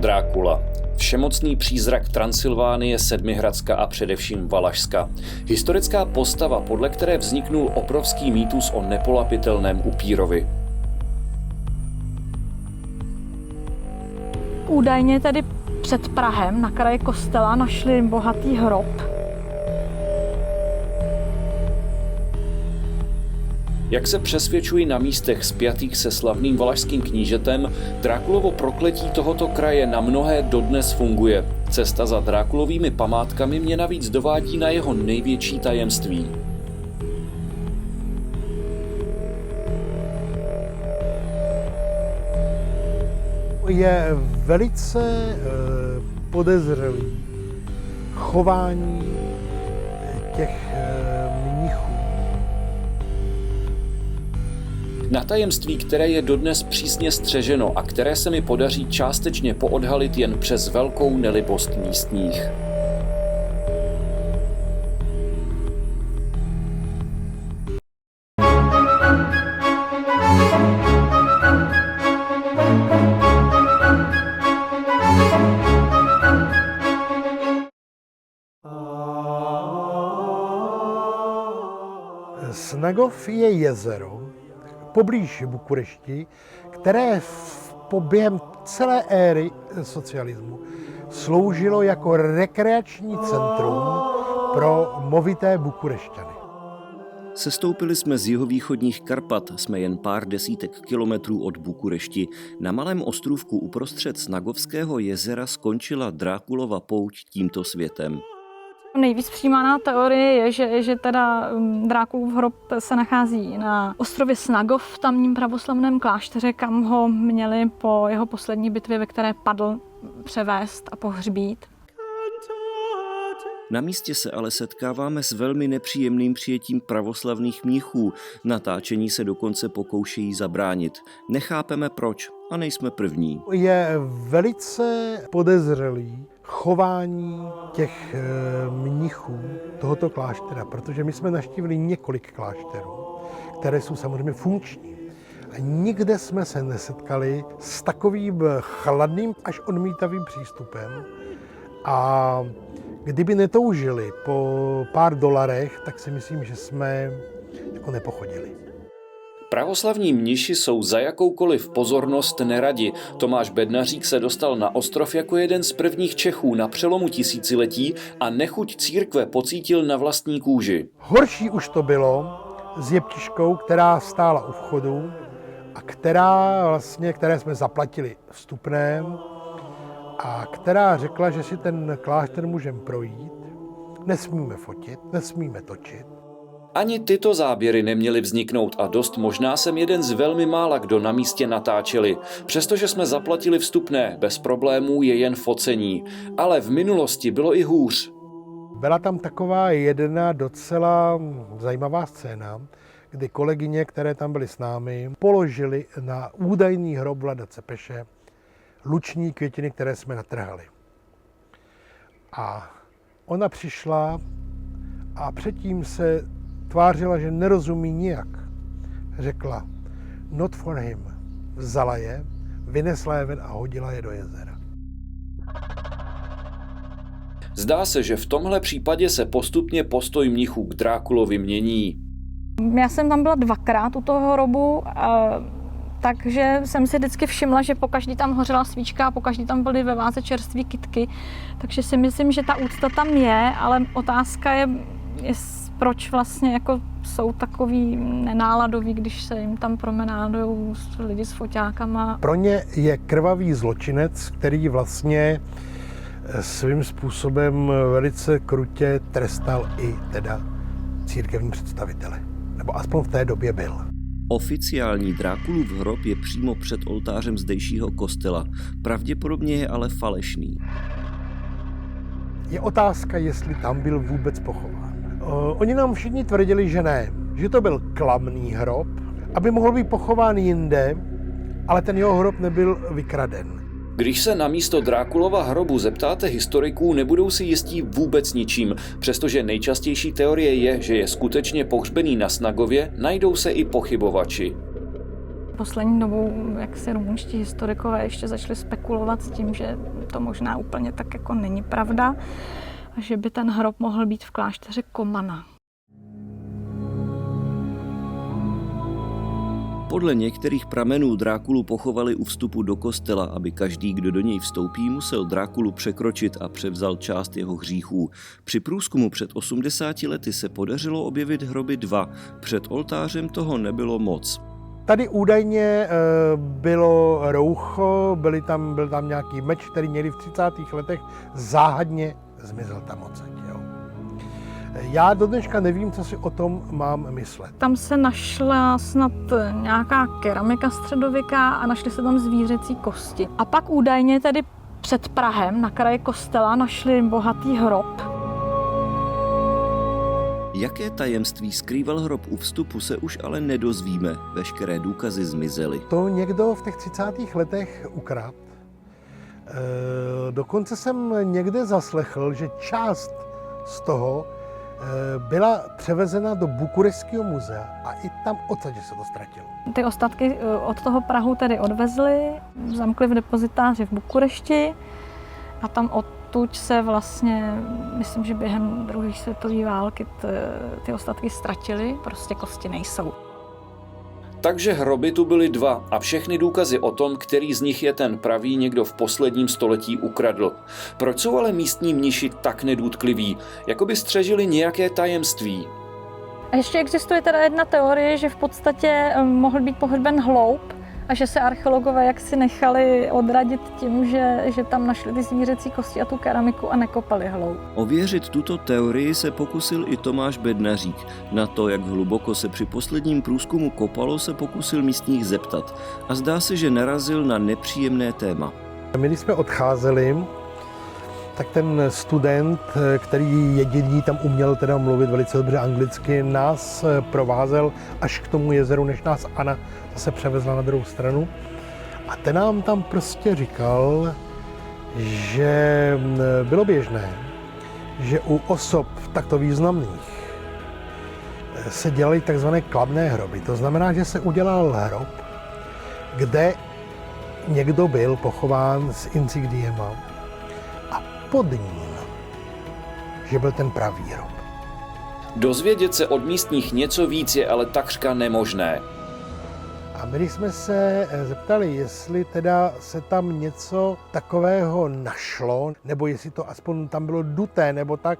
Drákula. Všemocný přízrak Transylvánie, Sedmihradska a především Valašska. Historická postava, podle které vzniknul obrovský mýtus o nepolapitelném upírovi. Údajně tedy před Prahem na kraji kostela našli bohatý hrob. Jak se přesvědčují na místech spjatých se slavným valašským knížetem, Drákulovo prokletí tohoto kraje na mnohé dodnes funguje. Cesta za Drákulovými památkami mě navíc dovádí na jeho největší tajemství. Je velice podezřelý chování těch mnichů. Na tajemství, které je dodnes přísně střeženo a které se mi podaří částečně poodhalit jen přes velkou nelibost místních. Snagov je jezero poblíž Bukurešti, které během celé éry socialismu sloužilo jako rekreační centrum pro movité Bukurešťany. Sestoupili jsme z jihovýchodních Karpat, jsme jen pár desítek kilometrů od Bukurešti. Na malém ostrůvku uprostřed Snagovského jezera skončila Drákulova pouť tímto světem. Nejvíc přijímaná teorie je, že teda Drákulův hrob se nachází na ostrově Snagov v tamním pravoslavném klášteře, kam ho měli po jeho poslední bitvě, ve které padl, převést a pohřbít. Na místě se ale setkáváme s velmi nepříjemným přijetím pravoslavných mnichů. Natáčení se dokonce pokoušejí zabránit. Nechápeme proč a nejsme první. Je velice podezřelý chování těch mnichů tohoto kláštera, protože my jsme navštívili několik klášterů, které jsou samozřejmě funkční. A nikde jsme se nesetkali s takovým chladným až odmítavým přístupem. A kdyby netoužili po pár dolarech, tak si myslím, že jsme jako nepochodili. Pravoslavní mniši jsou za jakoukoliv pozornost neradi. Tomáš Bednařík se dostal na ostrov jako jeden z prvních Čechů na přelomu tisíciletí a nechuť církve pocítil na vlastní kůži. Horší už to bylo s jeptiškou, která stála u vchodu a které jsme zaplatili vstupném a která řekla, že si ten klášter můžeme projít, nesmíme fotit, nesmíme točit. Ani tyto záběry neměly vzniknout a dost možná jsem jeden z velmi mála, kdo na místě natáčeli. Přestože jsme zaplatili vstupné, bez problémů je jen focení. Ale v minulosti bylo i hůř. Byla tam taková jedna docela zajímavá scéna, kdy kolegyně, které tam byly s námi, položili na údajný hrob Vlada Cepeše luční květiny, které jsme natrhali. A ona přišla a předtím se tvářila, že nerozumí nijak. Řekla, not for him. Vzala je, vynesla je ven a hodila je do jezera. Zdá se, že v tomhle případě se postupně postoj mnichů k Drákulovi mění. Já jsem tam byla dvakrát u toho hrobu, takže jsem si vždycky všimla, že pokaždý tam hořela svíčka a pokaždý tam byly ve váze čerstvé kytky. Takže si myslím, že ta úcta tam je, ale otázka je proč vlastně jako jsou takový nenáladoví, když se jim tam promenádují lidi s foťákama. Pro ně je krvavý zločinec, který vlastně svým způsobem velice krutě trestal i teda církevní představitele. Nebo aspoň v té době byl. Oficiální Drákulův hrob je přímo před oltářem zdejšího kostela. Pravděpodobně je ale falešný. Je otázka, jestli tam byl vůbec pochován. Oni nám všichni tvrdili, že ne, že to byl klamný hrob, aby mohl být pochován jinde, ale ten jeho hrob nebyl vykraden. Když se na místo Drákulova hrobu zeptáte historiků, nebudou si jistí vůbec ničím. Přestože nejčastější teorie je, že je skutečně pohřbený na Snagově, najdou se i pochybovači. poslední dobou, jak se rumunští historikové ještě začali spekulovat s tím, že to možná úplně tak jako není pravda a že by ten hrob mohl být v klášteře Komana. Podle některých pramenů Drákulu pochovali u vstupu do kostela, aby každý, kdo do něj vstoupí, musel Drákulu překročit a převzal část jeho hříchů. Při průzkumu před 80 lety se podařilo objevit hroby 2. Před oltářem toho nebylo moc. Tady údajně bylo roucho, byl tam nějaký meč, který měli v 30. letech, záhadně zmizel tam odsaď. Já do dneška nevím, co si o tom mám myslet. Tam se našla snad nějaká keramika středověká a našly se tam zvířecí kosti. A pak údajně tedy před prahem na kraji kostela našli bohatý hrob. Jaké tajemství skrýval hrob u vstupu, se už ale nedozvíme. Veškeré důkazy zmizely. To někdo v těch 30. letech ukradl. Dokonce jsem někde zaslechl, že část z toho byla převezena do Bukurešťského muzea a i tam odsaď se to ztratilo. Ty ostatky od toho prahu tedy odvezli, zamkli v depozitáři v Bukurešti a tam odtud se vlastně, myslím, že během druhé světové války ty ostatky ztratily, prostě kosti nejsou. Takže hroby tu byly 2 a všechny důkazy o tom, který z nich je ten pravý, někdo v posledním století ukradl. Proč jsou ale místní mniši tak nedůtkliví? Jakoby střežili nějaké tajemství. A ještě existuje teda jedna teorie, že v podstatě mohl být pohřben hloub a že se archeologové jaksi nechali odradit tím, že tam našli ty zvířecí kosti a tu keramiku a nekopali hloub. Ověřit tuto teorii se pokusil i Tomáš Bednařík. Na to, jak hluboko se při posledním průzkumu kopalo, se pokusil místních zeptat. A zdá se, že narazil na nepříjemné téma. My, když jsme odcházeli, tak ten student, který jediný tam uměl teda mluvit velice dobře anglicky, nás provázel až k tomu jezeru, než nás Anna zase převezla na druhou stranu. A ten nám tam prostě říkal, že bylo běžné, že u osob takto významných se dělaly takzvané kladné hroby. To znamená, že se udělal hrob, kde někdo byl pochován s insigniema a pod ním, že byl ten pravý hrob. Dozvědět se od místních něco víc je ale takřka nemožné. A my jsme se zeptali, jestli teda se tam něco takového našlo, nebo jestli to aspoň tam bylo duté, nebo tak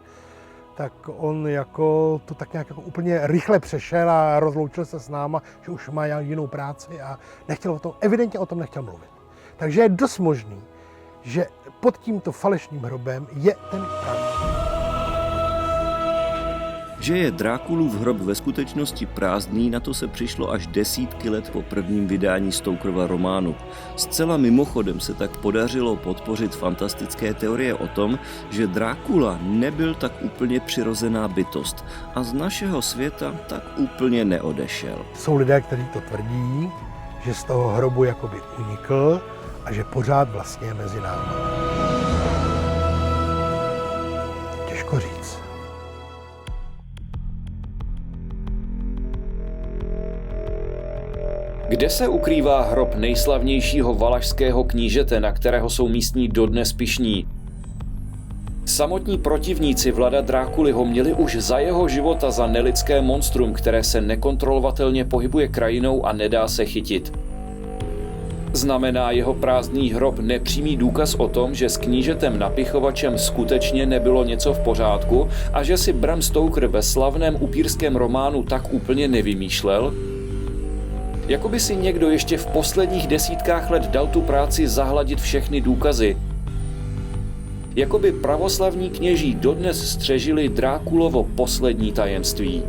on jako to tak nějak jako úplně rychle přešel a rozloučil se s náma, že už má jinou práci a evidentně o tom nechtěl mluvit. Takže je dost možný, že pod tímto falešným hrobem je ten pravý. Že je Drákulův hrob ve skutečnosti prázdný, na to se přišlo až desítky let po prvním vydání Stokerova románu. Zcela mimochodem se tak podařilo podpořit fantastické teorie o tom, že Drákula nebyl tak úplně přirozená bytost a z našeho světa tak úplně neodešel. Jsou lidé, kteří to tvrdí, že z toho hrobu jakoby unikl a že pořád vlastně je mezi námi. Těžko říct. Kde se ukrývá hrob nejslavnějšího valašského knížete, na kterého jsou místní dodnes pyšní? Samotní protivníci Vlada Drákuly ho měli už za jeho života za nelidské monstrum, které se nekontrolovatelně pohybuje krajinou a nedá se chytit. Znamená jeho prázdný hrob nepřímý důkaz o tom, že s knížetem Napychovačem skutečně nebylo něco v pořádku a že si Bram Stoker ve slavném upírském románu tak úplně nevymýšlel? Jakoby si někdo ještě v posledních desítkách let dal tu práci zahladit všechny důkazy. Jakoby pravoslavní kněží dodnes střežili Drákulovo poslední tajemství.